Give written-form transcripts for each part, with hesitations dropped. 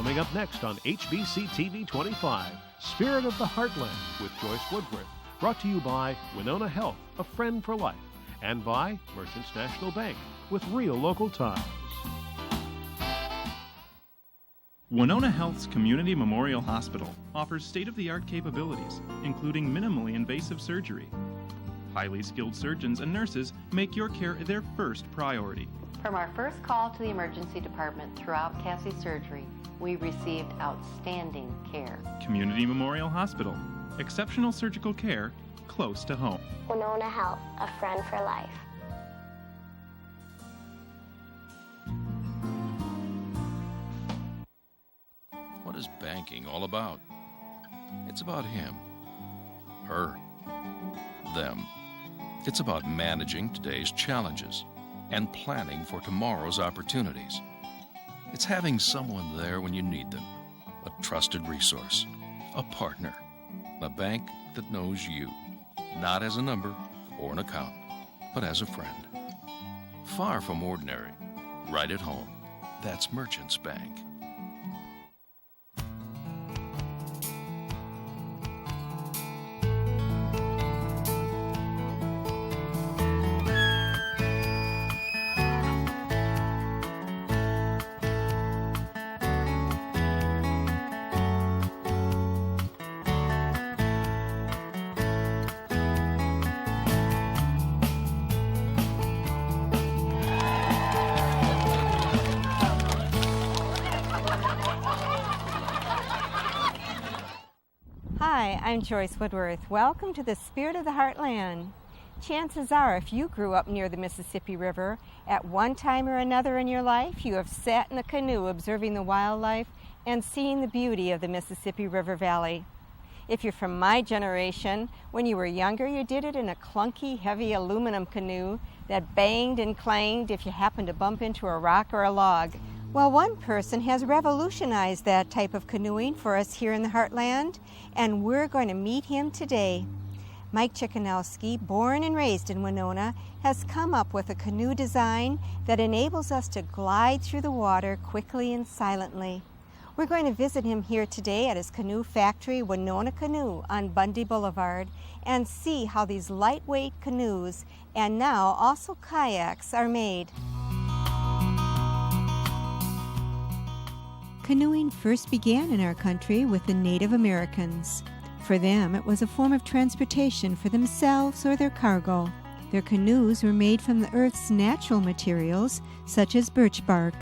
Coming up next on HBC TV 25, Spirit of the Heartland with Joyce Woodworth. Brought to you by WeNoNah Health, a friend for life. And by Merchants National Bank, with real local ties. WeNoNah Health's Community Memorial Hospital offers state-of-the-art capabilities, including minimally invasive surgery. Highly skilled surgeons and nurses make your care their first priority. From our first call to the emergency department throughout Cassie's surgery, we received outstanding care. Community Memorial Hospital. Exceptional surgical care close to home. WeNoNah Health, a friend for life. What is banking all about? It's about him, her, them. It's about managing today's challenges and planning for tomorrow's opportunities. It's having someone there when you need them, a trusted resource, a partner, a bank that knows you, not as a number or an account, but as a friend. Far from ordinary, right at home. That's Merchants Bank. Hi, I'm Joyce Woodworth. Welcome to the Spirit of the Heartland. Chances are, if you grew up near the Mississippi River, at one time or another in your life, you have sat in a canoe observing the wildlife and seeing the beauty of the Mississippi River Valley. If you're from my generation, when you were younger, you did it in a clunky, heavy aluminum canoe that banged and clanged if you happened to bump into a rock or a log. Well, one person has revolutionized that type of canoeing for us here in the Heartland, and we're going to meet him today. Mike Chickanowski, born and raised in Winona, has come up with a canoe design that enables us to glide through the water quickly and silently. We're going to visit him here today at his canoe factory, WeNoNah Canoe, on Bundy Boulevard, and see how these lightweight canoes, and now also kayaks, are made. Canoeing first began in our country with the Native Americans. For them, it was a form of transportation for themselves or their cargo. Their canoes were made from the earth's natural materials, such as birch bark.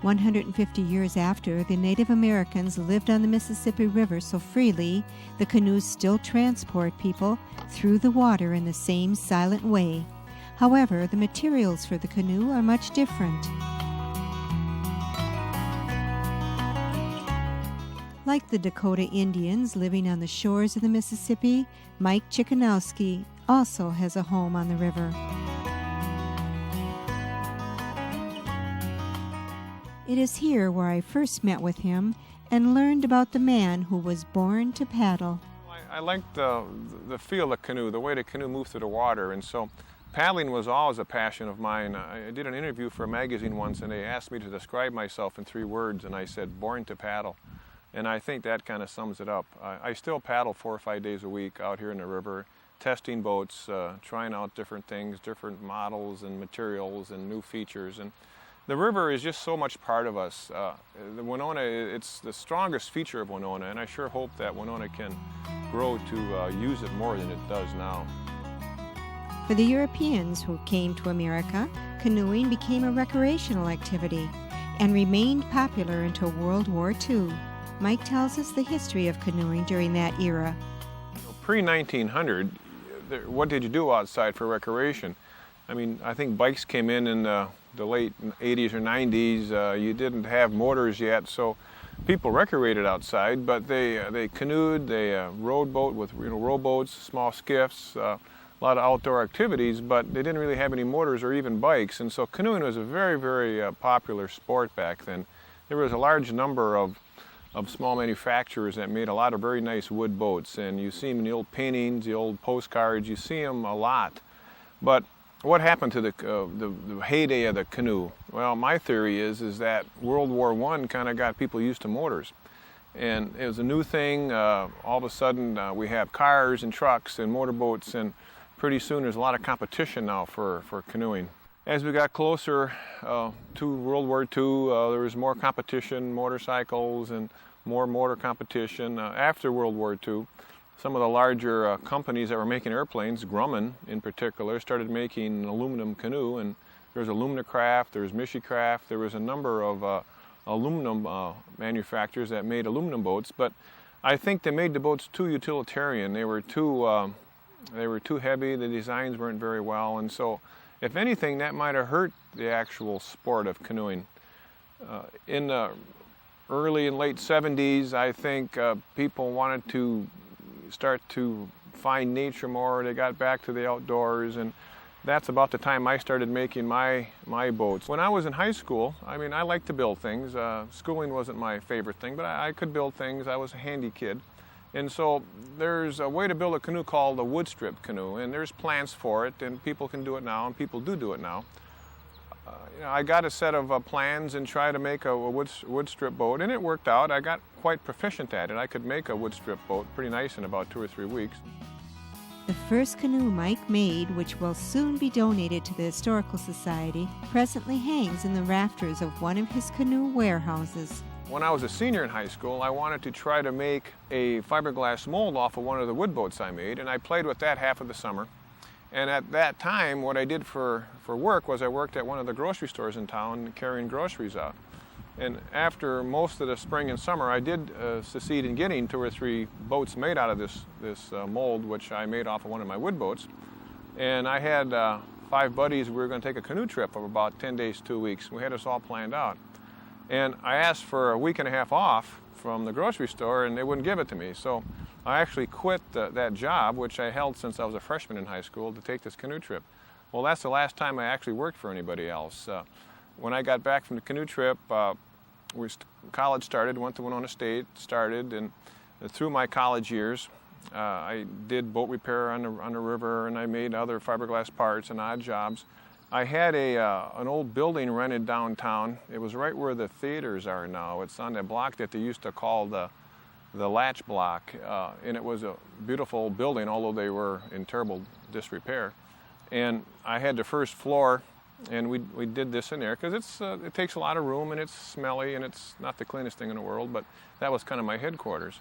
150 years after, the Native Americans lived on the Mississippi River so freely, the canoes still transport people through the water in the same silent way. However, the materials for the canoe are much different. Like the Dakota Indians living on the shores of the Mississippi, Mike Chickanowski also has a home on the river. It is here where I first met with him and learned about the man who was born to paddle. I liked the feel of the canoe, the way the canoe moved through the water, and so paddling was always a passion of mine. I did an interview for a magazine once, and they asked me to describe myself in 3 words, and I said, born to paddle. And I think that kind of sums it up. I still paddle 4 or 5 days a week out here in the river, testing boats, trying out different things, different models and materials and new features. And the river is just so much part of us. The Winona, it's the strongest feature of Winona, and I sure hope that Winona can grow to use it more than it does now. For the Europeans who came to America, canoeing became a recreational activity and remained popular until World War II. Mike tells us the history of canoeing during that era. Pre-1900, what did you do outside for recreation? I mean, I think bikes came in the late 80s or 90s. You didn't have motors yet, so people recreated outside, but they canoed, they rowed boat with rowboats, small skiffs, a lot of outdoor activities, but they didn't really have any motors or even bikes, and so canoeing was a very, very popular sport back then. There was a large number of small manufacturers that made a lot of very nice wood boats, and you see them in the old paintings, the old postcards, you see them a lot. But What happened to the heyday of the canoe? Well, my theory is that World War I kind of got people used to motors. And it was a new thing. All of a sudden, we have cars and trucks and motorboats, and pretty soon there's a lot of competition now for canoeing. As we got closer to World War II, there was more competition, motorcycles, and more motor competition. After World War II, some of the larger companies that were making airplanes, Grumman in particular, started making an aluminum canoe, and there was Alumnicraft, there was Michicraft, there was a number of aluminum manufacturers that made aluminum boats, but I think they made the boats too utilitarian. They were too heavy, the designs weren't very well, and so if anything that might have hurt the actual sport of canoeing. In the early and late 70s, I think people wanted to start to find nature more. They got back to the outdoors, and that's about the time I started making my boats. When I was in high school, I mean, I liked to build things. Schooling wasn't my favorite thing, but I could build things. I was a handy kid. And so there's a way to build a canoe called a wood strip canoe, and there's plans for it, and people can do it now, and people do it now. I got a set of plans and tried to make a wood strip boat, and it worked out. I got quite proficient at it. I could make a wood strip boat pretty nice in about 2 or 3 weeks. The first canoe Mike made, which will soon be donated to the Historical Society, presently hangs in the rafters of one of his canoe warehouses. When I was a senior in high school, I wanted to try to make a fiberglass mold off of one of the wood boats I made, and I played with that half of the summer. And at that time, what I did for work was I worked at one of the grocery stores in town carrying groceries out. And after most of the spring and summer, I did succeed in getting 2 or 3 boats made out of this mold, which I made off of one of my wood boats. And I had 5 buddies. We were going to take a canoe trip of about 10 days, 2 weeks. We had this all planned out. And I asked for a week and a half off from the grocery store, and they wouldn't give it to me. So I actually quit that job, which I held since I was a freshman in high school, to take this canoe trip. Well, that's the last time I actually worked for anybody else. When I got back from the canoe trip, college started, went to WeNoNah State, started, and through my college years, I did boat repair on the river, and I made other fiberglass parts and odd jobs. I had an old building rented downtown. It was right where the theaters are now. It's on that block that they used to call the Latch Block, and it was a beautiful building, although they were in terrible disrepair. And I had the first floor, and we did this in there because it takes a lot of room, and it's smelly, and it's not the cleanest thing in the world, but that was kind of my headquarters.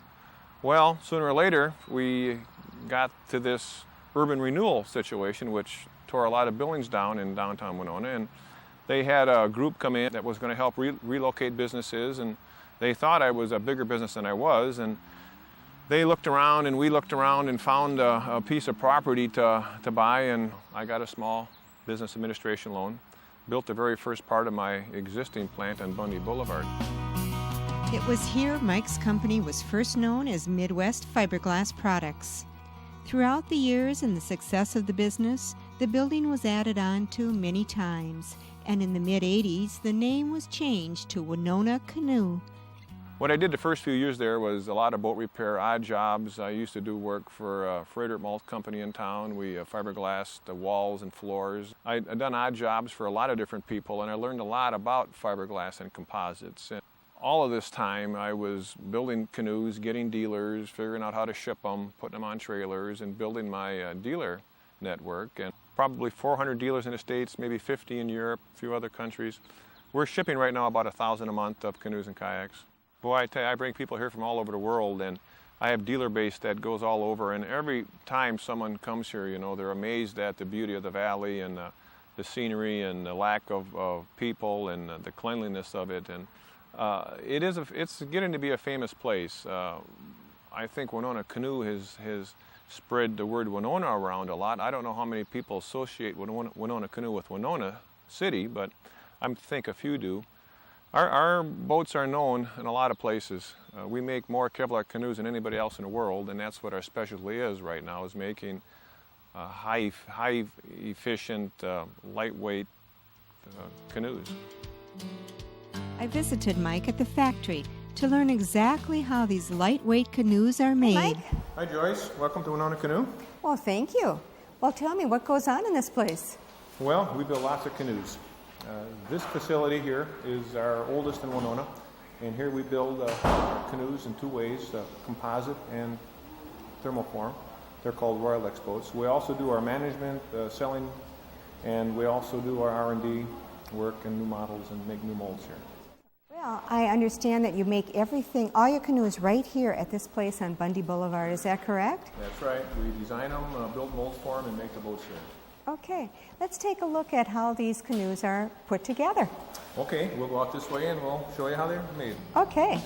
Well, sooner or later, we got to this urban renewal situation, which tore a lot of buildings down in downtown Winona, and they had a group come in that was going to help relocate businesses, and they thought I was a bigger business than I was, and they looked around and we looked around and found a piece of property to buy, and I got a small business administration loan, built the very first part of my existing plant on Bundy Boulevard. It was here Mike's company was first known as Midwest Fiberglass Products. Throughout the years and the success of the business, the building was added on to many times, and in the mid-'80s, the name was changed to WeNoNah Canoe. What I did the first few years there was a lot of boat repair, odd jobs. I used to do work for a Freighter Malt company in town. We fiberglassed the walls and floors. I'd done odd jobs for a lot of different people, and I learned a lot about fiberglass and composites. And all of this time, I was building canoes, getting dealers, figuring out how to ship them, putting them on trailers, and building my dealer network. And probably 400 dealers in the States, maybe 50 in Europe, a few other countries. We're shipping right now about 1,000 a month of canoes and kayaks. Boy, I tell you, I bring people here from all over the world, and I have dealer base that goes all over, and every time someone comes here, you know, they're amazed at the beauty of the valley and the scenery and the lack of people and the cleanliness of it. And it's getting to be a famous place. I think WeNoNah Canoe has spread the word Winona around a lot. I don't know how many people associate WeNoNah Canoe with Winona City, but I think a few do. Our boats are known in a lot of places. We make more Kevlar canoes than anybody else in the world, and that's what our specialty is right now, is making high efficient, lightweight canoes. I visited Mike at the factory to learn exactly how these lightweight canoes are made. Mike? Hi Joyce, welcome to WeNoNah Canoe. Well, thank you. Well, tell me, what goes on in this place? Well, we build lots of canoes. This facility here is our oldest in Winona, and here we build canoes in two ways, composite and thermoform. They're called Royal X boats. We also do our management, selling, and we also do our R&D work and new models and make new molds here. Well, I understand that you make everything, all your canoes right here at this place on Bundy Boulevard. Is that correct? That's right. We design them, build molds for them, and make the boats here. Okay, let's take a look at how these canoes are put together. Okay, we'll go out this way and we'll show you how they're made. Okay.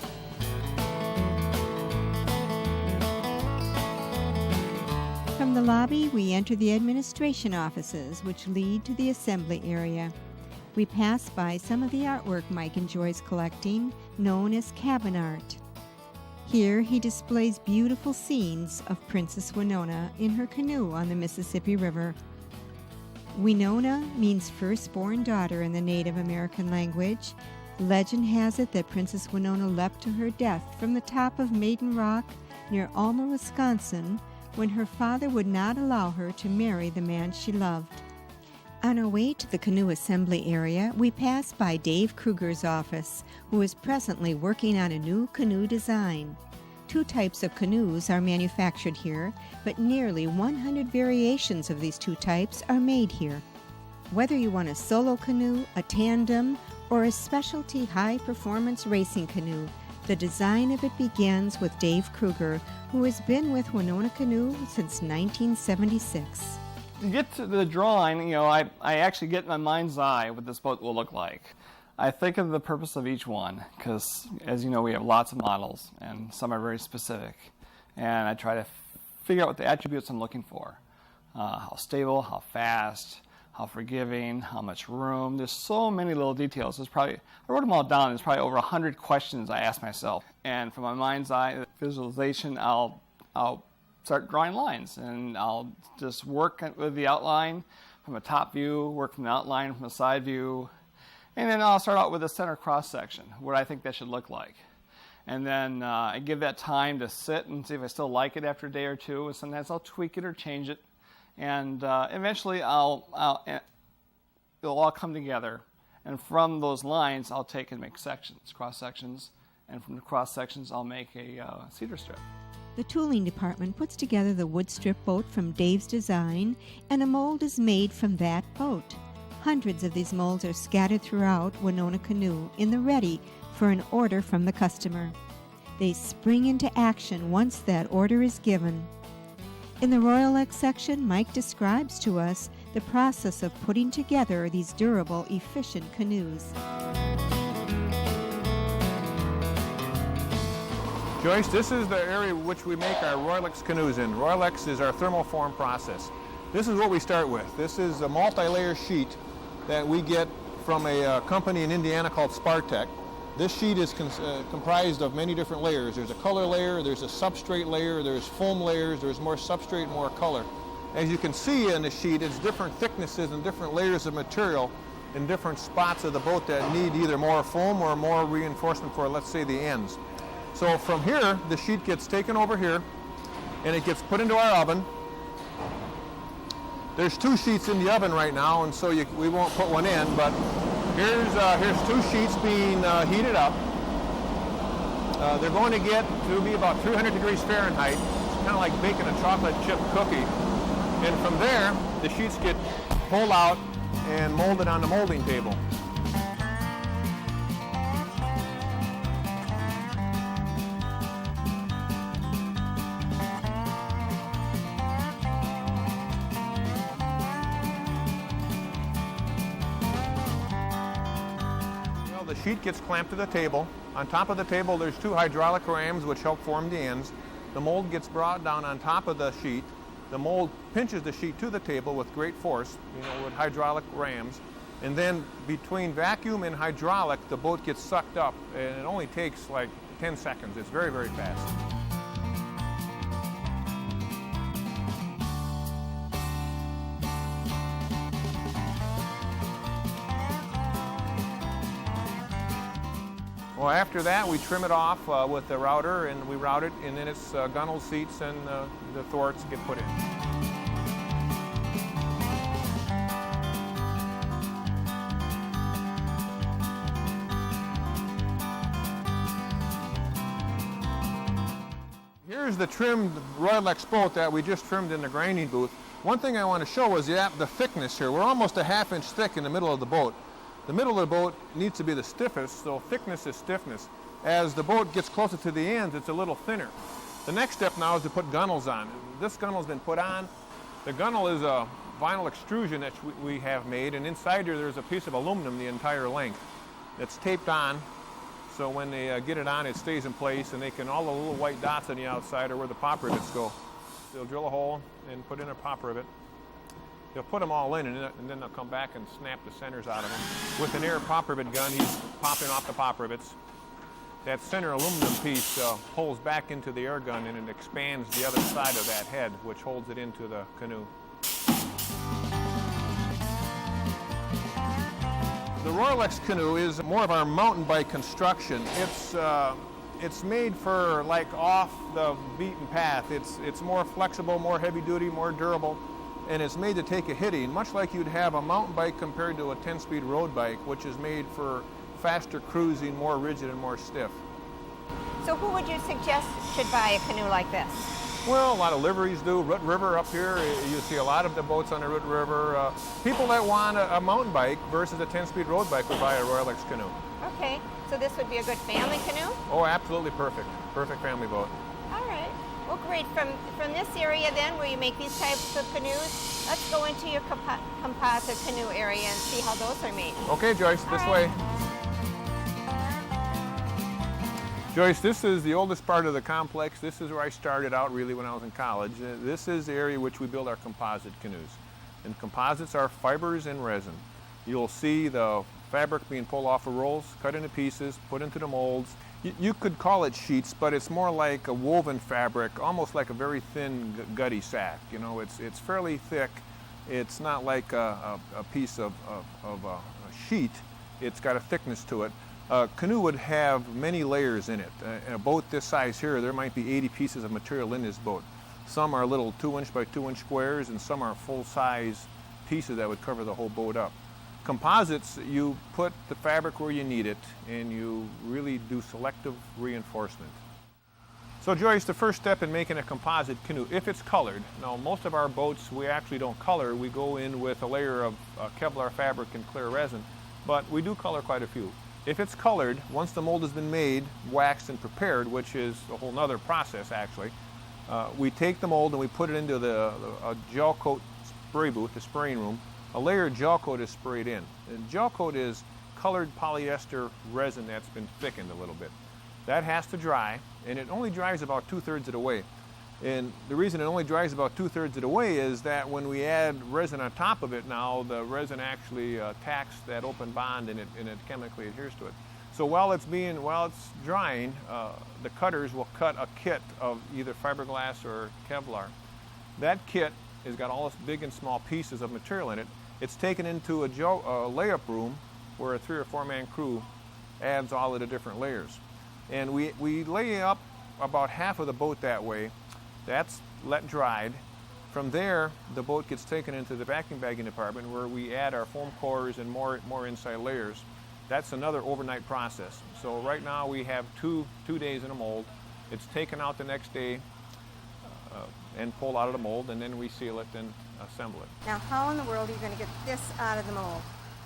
From the lobby, we enter the administration offices, which lead to the assembly area. We pass by some of the artwork Mike enjoys collecting, known as cabin art. Here he displays beautiful scenes of Princess Winona in her canoe on the Mississippi River. WeNoNah means firstborn daughter in the Native American language. Legend has it that Princess Winona leapt to her death from the top of Maiden Rock near Alma, Wisconsin, when her father would not allow her to marry the man she loved. On our way to the canoe assembly area, we pass by Dave Krueger's office, who is presently working on a new canoe design. Two types of canoes are manufactured here, but nearly 100 variations of these two types are made here. Whether you want a solo canoe, a tandem, or a specialty high-performance racing canoe, the design of it begins with Dave Krueger, who has been with Winona Canoe since 1976. To get to the drawing, I actually get in my mind's eye what this boat will look like. I think of the purpose of each one because, as you know, we have lots of models and some are very specific. And I try to figure out what the attributes I'm looking for. How stable, how fast, how forgiving, how much room. There's so many little details. I wrote them all down. There's probably over 100 questions I ask myself. And from my mind's eye visualization, I'll start drawing lines. And I'll just work with the outline from a top view, work from the outline from a side view. And then I'll start out with a center cross-section, what I think that should look like. And then I give that time to sit and see if I still like it after a day or two. And sometimes I'll tweak it or change it. And eventually it'll all come together. And from those lines, I'll take and make sections, cross-sections. And from the cross-sections, I'll make a cedar strip. The tooling department puts together the wood strip boat from Dave's design, and a mold is made from that boat. Hundreds of these molds are scattered throughout Winona Canoe in the ready for an order from the customer. They spring into action once that order is given. In the Royal X section, Mike describes to us the process of putting together these durable, efficient canoes. Joyce, this is the area which we make our Royal X canoes in. Royal X is our thermoform process. This is what we start with. This is a multi-layer sheet that we get from a company in Indiana called Spartec. This sheet is comprised of many different layers. There's a color layer, there's a substrate layer, there's foam layers, there's more substrate, more color. As you can see in the sheet, it's different thicknesses and different layers of material in different spots of the boat that need either more foam or more reinforcement for, let's say, the ends. So from here, the sheet gets taken over here, and it gets put into our oven. There's two sheets in the oven right now, and so we won't put one in, but here's two sheets being heated up. They're going to get to be about 300 degrees Fahrenheit. It's kind of like baking a chocolate chip cookie. And from there, the sheets get pulled out and molded on the molding table. The sheet gets clamped to the table. On top of the table, there's two hydraulic rams which help form the ends. The mold gets brought down on top of the sheet. The mold pinches the sheet to the table with great force, with hydraulic rams. And then between vacuum and hydraulic, the boat gets sucked up. And it only takes like 10 seconds. It's very, very fast. Well, after that, we trim it off with the router, and we route it, and then it's gunnel seats and the thwarts get put in. Here's the trimmed Royal X boat that we just trimmed in the grinding booth. One thing I want to show is the thickness here. We're almost a ½ inch thick in the middle of the boat. The middle of the boat needs to be the stiffest, so thickness is stiffness. As the boat gets closer to the ends, it's a little thinner. The next step now is to put gunnels on. This gunnel's been put on. The gunnel is a vinyl extrusion that we have made, and inside here there's a piece of aluminum the entire length that's taped on, so when they get it on, it stays in place, and all the little white dots on the outside are where the pop rivets go. They'll drill a hole and put in a pop rivet. They'll put them all in, and then they'll come back and snap the centers out of them. With an air pop rivet gun, he's popping off the pop rivets. That center aluminum piece pulls back into the air gun, and it expands the other side of that head, which holds it into the canoe. The Royal X canoe is more of our mountain bike construction. It's made for like off the beaten path. It's more flexible, more heavy duty, more durable, and it's made to take a hitting, much like you'd have a mountain bike compared to a 10-speed road bike, which is made for faster cruising, more rigid and more stiff. So who would you suggest should buy a canoe like this? Well, a lot of liveries do. Root River up here, you see a lot of the boats on the Root River. People that want a mountain bike versus a 10-speed road bike would buy a Royal X canoe. Okay, so this would be a good family canoe? Oh, absolutely perfect. Perfect family boat. All right. Well, great. From this area then, where you make these types of canoes, let's go into your composite canoe area and see how those are made. Okay, Joyce, this way. Joyce, this is the oldest part of the complex. This is where I started out really when I was in college. This is the area which we build our composite canoes. And composites are fibers and resin. You'll see the fabric being pulled off of rolls, cut into pieces, put into the molds. You could call it sheets, but it's more like a woven fabric, almost like a very thin, gutty sack. You know, it's fairly thick. It's not like a piece of a sheet. It's got a thickness to it. A canoe would have many layers in it. In a boat this size here, there might be 80 pieces of material in this boat. Some are little 2-inch by 2-inch squares, and some are full-size pieces that would cover the whole boat up. Composites, you put the fabric where you need it, and you really do selective reinforcement. So Joyce, the first step in making a composite canoe, if it's colored, now most of our boats we actually don't color, we go in with a layer of Kevlar fabric and clear resin, but we do color quite a few. If it's colored, once the mold has been made, waxed and prepared, which is a whole nother process actually, we take the mold and we put it into a gel coat spray booth, the spraying room. A layer of gel coat is sprayed in. And gel coat is colored polyester resin that's been thickened a little bit. That has to dry, and it only dries about 2/3 of the way. And the reason it only dries about 2/3 of the way is that when we add resin on top of it now, the resin actually attacks that open bond and it chemically adheres to it. So while it's drying, the cutters will cut a kit of either fiberglass or Kevlar. That kit has got all this big and small pieces of material in it. It's taken into a layup room where a 3 or 4 man crew adds all of the different layers. And we lay up about half of the boat that way. That's let dried. From there, the boat gets taken into the vacuum bagging department where we add our foam cores and more inside layers. That's another overnight process. So right now we have two days in a mold. It's taken out the next day and pulled out of the mold, and then we seal it and assemble it. Now, how in the world are you going to get this out of the mold?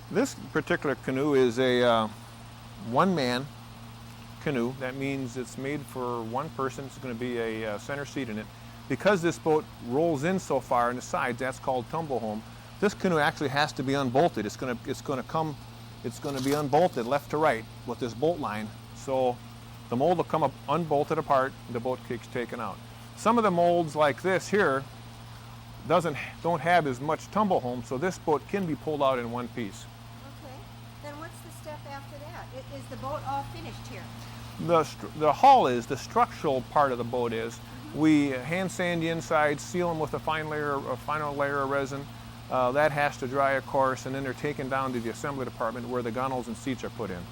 This particular canoe is a one-man canoe. That means it's made for one person. It's going to be a center seat in it. Because this boat rolls in so far on the sides, that's called tumble home. This canoe actually has to be unbolted. It's going to be unbolted left to right with this bolt line. So the mold will come up unbolted apart. The boat gets taken out. Some of the molds like this here don't have as much tumble home, so this boat can be pulled out in one piece. Okay. Then what's the step after that? Is the boat all finished here? The hull is, the structural part of the boat is. Mm-hmm. We hand sand the inside, seal them with a final layer of resin. That has to dry, of course, and then they're taken down to the assembly department where the gunnels and seats are put in.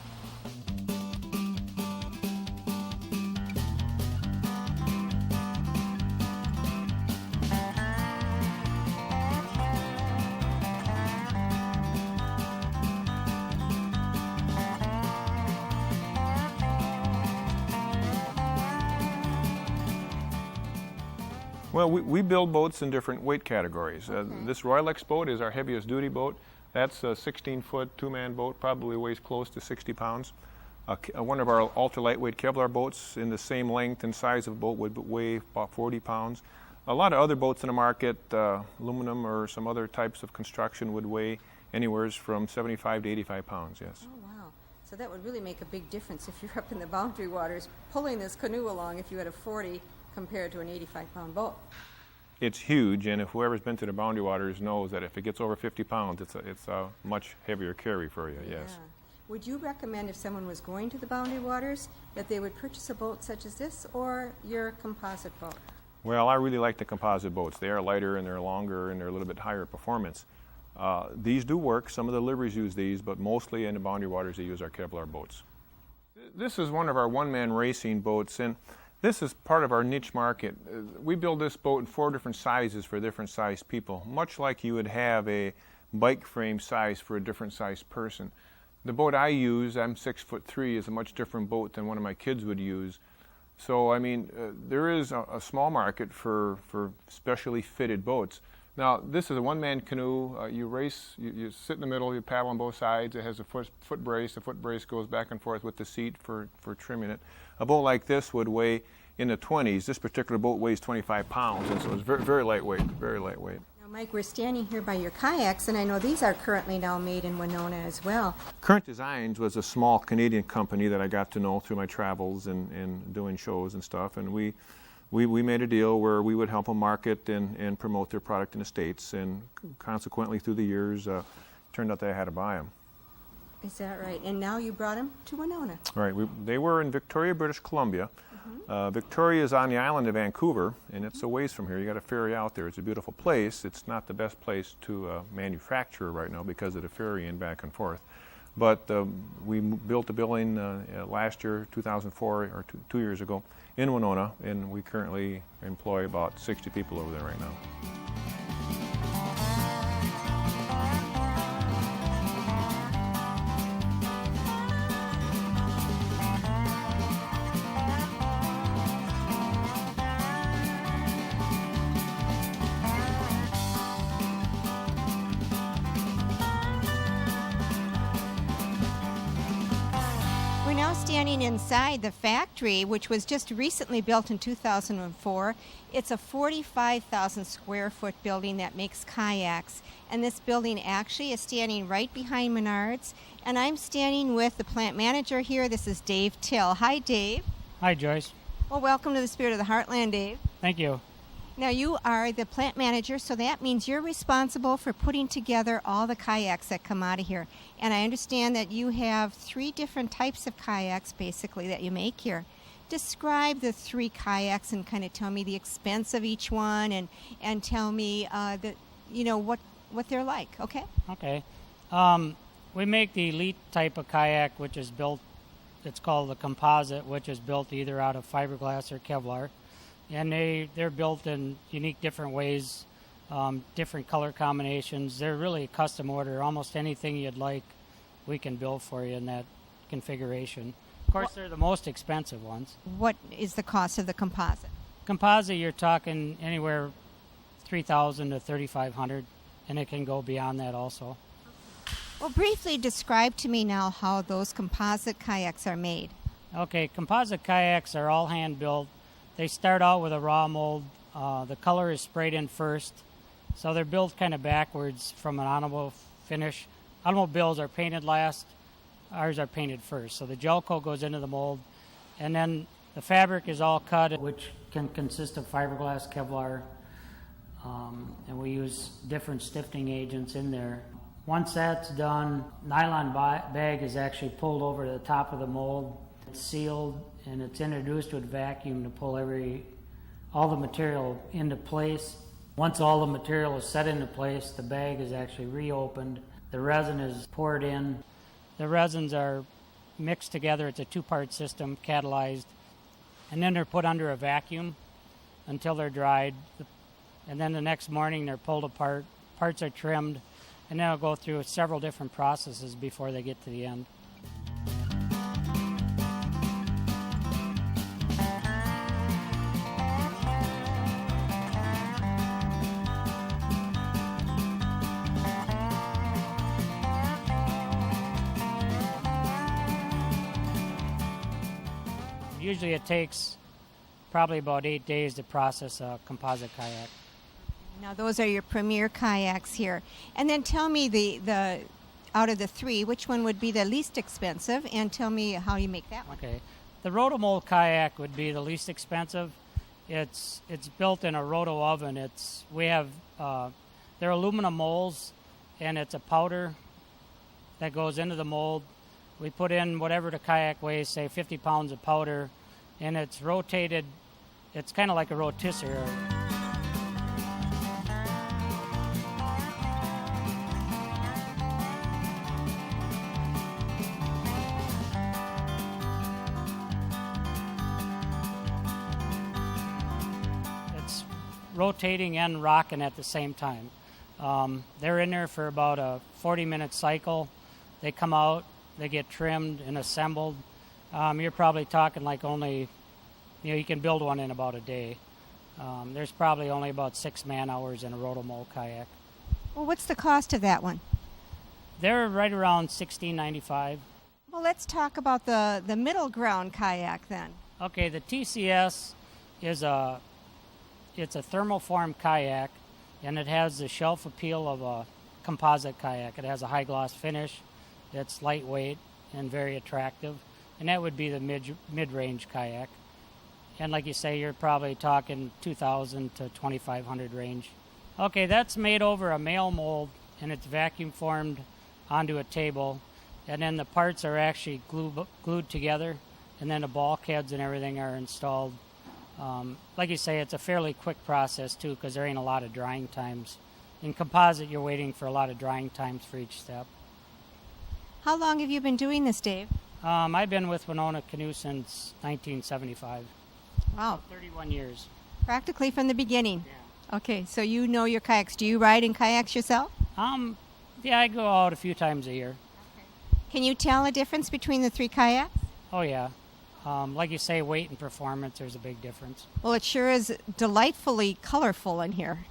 Well, we build boats in different weight categories. This Royal X boat is our heaviest duty boat. That's a 16-foot, two-man boat, probably weighs close to 60 pounds. One of our ultra-lightweight Kevlar boats in the same length and size of boat would weigh about 40 pounds. A lot of other boats in the market, aluminum or some other types of construction, would weigh anywhere from 75 to 85 pounds, yes. Oh, wow. So that would really make a big difference if you're up in the boundary waters pulling this canoe along if you had a 40 compared to an 85-pound boat. It's huge, and if whoever's been to the boundary waters knows that if it gets over 50 pounds, it's a much heavier carry for you, yes. Yeah. Would you recommend if someone was going to the boundary waters that they would purchase a boat such as this or your composite boat? Well, I really like the composite boats. They are lighter and they're longer and they're a little bit higher performance. These do work. Some of the liveries use these, but mostly in the boundary waters they use our Kevlar boats. This is one of our one-man racing boats, and this is part of our niche market. We build this boat in 4 different sizes for different sized people, much like you would have a bike frame size for a different sized person. The boat I use, I'm 6'3", is a much different boat than one of my kids would use. So, I mean, there is a small market for specially fitted boats. Now, this is a one-man canoe. You race, you sit in the middle, you paddle on both sides. It has a foot brace. The foot brace goes back and forth with the seat for trimming it. A boat like this would weigh in the 20s. This particular boat weighs 25 pounds, and so it's very, very lightweight, very lightweight. Now, Mike, we're standing here by your kayaks, and I know these are currently now made in Winona as well. Current Designs was a small Canadian company that I got to know through my travels and doing shows and stuff, and we made a deal where we would help them market and promote their product in the States, and consequently through the years, turned out that I had to buy them. Is that right? And now you brought them to Winona. Right. They were in Victoria, British Columbia. Victoria is on the island of Vancouver, and it's a ways from here. You got to ferry out there. It's a beautiful place. It's not the best place to manufacture right now because of the ferrying back and forth. But we built the building last year, 2004, or 2 years ago, in Winona, and we currently employ about 60 people over there right now. We're now standing inside the factory, which was just recently built in 2004. It's a 45,000 square foot building that makes kayaks. And this building actually is standing right behind Menards. And I'm standing with the plant manager here. This is Dave Till. Hi, Dave. Hi, Joyce. Well, welcome to the Spirit of the Heartland, Dave. Thank you. Now, you are the plant manager, so that means you're responsible for putting together all the kayaks that come out of here. And I understand that you have 3 different types of kayaks, basically, that you make here. Describe the 3 kayaks and kind of tell me the expense of each one and tell me what they're like, okay? Okay. We make the elite type of kayak, which is built, it's called the composite, which is built either out of fiberglass or Kevlar. And they're built in unique different ways, different color combinations. They're really a custom order. Almost anything you'd like, we can build for you in that configuration. Of course, they're the most expensive ones. What is the cost of the composite? Composite, you're talking anywhere $3,000 to $3,500, and it can go beyond that also. Well, briefly describe to me now how those composite kayaks are made. Okay, composite kayaks are all hand-built. They start out with a raw mold. The color is sprayed in first, so they're built kind of backwards from an automobile finish. Automobiles are painted last. Ours are painted first. So the gel coat goes into the mold, and then the fabric is all cut, which can consist of fiberglass, Kevlar, and we use different stiffening agents in there. Once that's done, nylon bag is actually pulled over to the top of the mold. It's sealed, and it's introduced with vacuum to pull all the material into place. Once all the material is set into place, the bag is actually reopened. The resin is poured in. The resins are mixed together. It's a 2-part system, catalyzed. And then they're put under a vacuum until they're dried. And then the next morning they're pulled apart. Parts are trimmed. And then it'll go through several different processes before they get to the end. Usually it takes probably about 8 days to process a composite kayak. Now those are your premier kayaks here. And then tell me the out of the three, which one would be the least expensive, and tell me how you make that one. Okay. The rotomold kayak would be the least expensive. It's built in a roto oven. They're aluminum molds, and it's a powder that goes into the mold. We put in whatever the kayak weighs, say 50 pounds of powder, and it's rotated. It's kind of like a rotisserie. It's rotating and rocking at the same time. They're in there for about a 40-minute cycle. They come out, they get trimmed and assembled. You're probably talking like only, you can build one in about a day. There's probably only about 6 man-hours in a rotomold kayak. Well, what's the cost of that one? They're right around $16.95. Well, let's talk about the middle ground kayak then. Okay, the TCS is it's a thermoform kayak, and it has the shelf appeal of a composite kayak. It has a high gloss finish. It's lightweight and very attractive, and that would be the mid-range kayak. And like you say, you're probably talking 2,000 to 2,500 range. Okay, that's made over a male mold, and it's vacuum formed onto a table, and then the parts are actually glued together, and then the bulkheads and everything are installed. Like you say, it's a fairly quick process too, because there ain't a lot of drying times. In composite, you're waiting for a lot of drying times for each step. How long have you been doing this, Dave? I've been with WeNoNah Canoe since 1975. Wow. 31 years. Practically from the beginning. Yeah. Okay, so you know your kayaks. Do you ride in kayaks yourself? Yeah, I go out a few times a year. Okay. Can you tell a difference between the three kayaks? Oh, yeah. Like you say, weight and performance, there's a big difference. Well, it sure is delightfully colorful in here.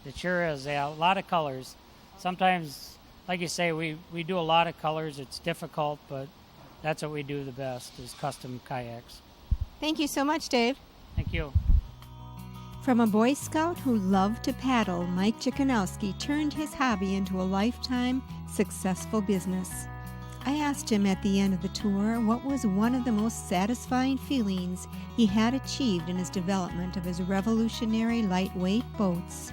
It sure is, yeah. A lot of colors. Sometimes, like you say, we do a lot of colors. It's difficult, but that's what we do the best, is custom kayaks. Thank you so much, Dave. Thank you. From a Boy Scout who loved to paddle, Mike Chikanowski turned his hobby into a lifetime successful business. I asked him at the end of the tour what was one of the most satisfying feelings he had achieved in his development of his revolutionary lightweight boats.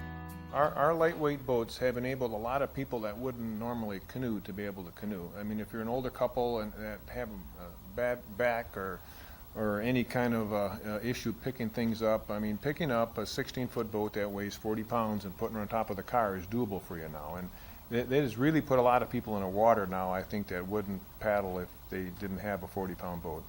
Our lightweight boats have enabled a lot of people that wouldn't normally canoe to be able to canoe. I mean, if you're an older couple and that have a bad back or any kind of issue picking things up, I mean, picking up a 16-foot boat that weighs 40 pounds and putting it on top of the car is doable for you now. And that has really put a lot of people in the water now, I think, that wouldn't paddle if they didn't have a 40-pound boat.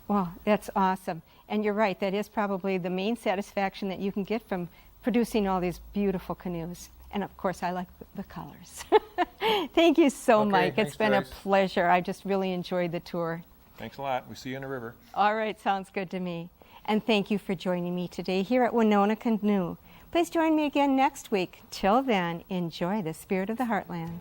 Well, that's awesome. And you're right, that is probably the main satisfaction that you can get from producing all these beautiful canoes. And of course, I like the colors. Thank you so, Mike. It's been a pleasure. I just really enjoyed the tour. Thanks a lot. We see you in the river. All right, sounds good to me. And thank you for joining me today here at WeNoNah Canoe. Please join me again next week. Till then, enjoy the spirit of the Heartland.